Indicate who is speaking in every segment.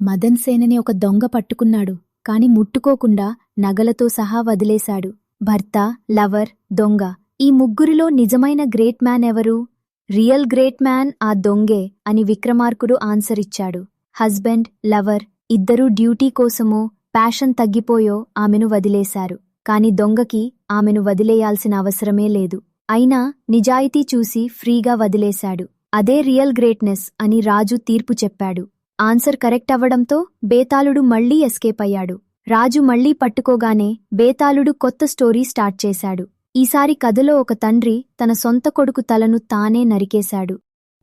Speaker 1: మదన్ సేనని ఒక దొంగ పట్టుకున్నాడు. కాని ముట్టుకోకుండా నగలతో సహా వదిలేశాడు. భర్త, లవర్, దొంగ ఈ ముగ్గురిలో నిజమైన గ్రేట్ మ్యాన్ ఎవరు? రియల్ గ్రేట్ మ్యాన్ ఆ దొంగే అని విక్రమార్కుడు ఆన్సరిచ్చాడు. హస్బెండ్, లవర్ ఇద్దరూ డ్యూటీ కోసమో ప్యాషన్ తగ్గిపోయో ఆమెను వదిలేశారు. కాని దొంగకి ఆమెను వదిలేయాల్సిన అవసరమే లేదు. అయినా నిజాయితీ చూసి ఫ్రీగా వదిలేశాడు. అదే రియల్ గ్రేట్నెస్ అని రాజు తీర్పు చెప్పాడు. ఆన్సర్ కరెక్ట్ అవ్వడంతో బేతాళుడు మళ్లీ ఎస్కేప్ అయ్యాడు. రాజు మళ్లీ పట్టుకోగానే బేతాళుడు కొత్త స్టోరీ స్టార్ట్ చేశాడు. ఈసారి కథలో ఒక తండ్రి తన సొంత కొడుకు తలను తానే నరికేశాడు.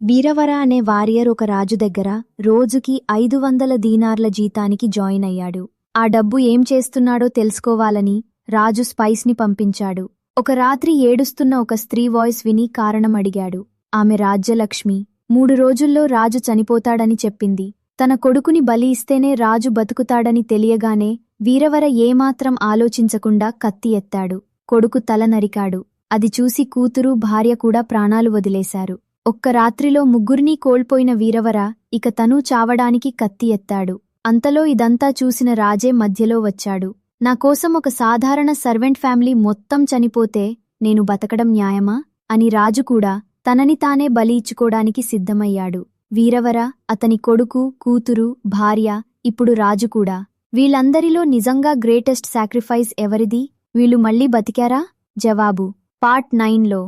Speaker 1: వీరవర అనే వారియర్ ఒక రాజు దగ్గర రోజుకి 500 దీనార్ల జీతానికి జాయిన్ అయ్యాడు. ఆ డబ్బు ఏం చేస్తున్నాడో తెలుసుకోవాలని రాజు స్పైస్ని పంపించాడు. ఒక రాత్రి ఏడుస్తున్న ఒక స్త్రీ వాయిస్ విని కారణం అడిగాడు. ఆమె రాజ్యలక్ష్మి. 3 రోజుల్లో రాజు చనిపోతాడని చెప్పింది. తన కొడుకుని బలి ఇస్తేనే రాజు బతుకుతాడని తెలియగానే వీరవర ఏమాత్రం ఆలోచించకుండా కత్తి ఎత్తాడు. కొడుకు తల నరికాడు. అది చూసి కూతురు, భార్య కూడా ప్రాణాలు వదిలేశారు. ఒక్క రాత్రిలో ముగ్గురినీ కోల్పోయిన వీరవర ఇక తనూ చావడానికి కత్తి ఎత్తాడు. అంతలో ఇదంతా చూసిన రాజే మధ్యలో వచ్చాడు. నా కోసం ఒక సాధారణ సర్వెంట్ ఫ్యామిలీ మొత్తం చనిపోతే నేను బతకడం న్యాయమా అని రాజు కూడా తనని తానే బలి ఇచ్చుకోడానికి సిద్ధమయ్యాడు. వీరవర, అతని కొడుకు, కూతురు, భార్య, ఇప్పుడు రాజు కూడా. వీళ్ళందరిలో నిజంగా గ్రేటెస్ట్ సాక్రిఫైస్ ఎవరిది? వీళ్ళు మళ్ళీ బతికారా? జవాబు పార్ట్ 9లో.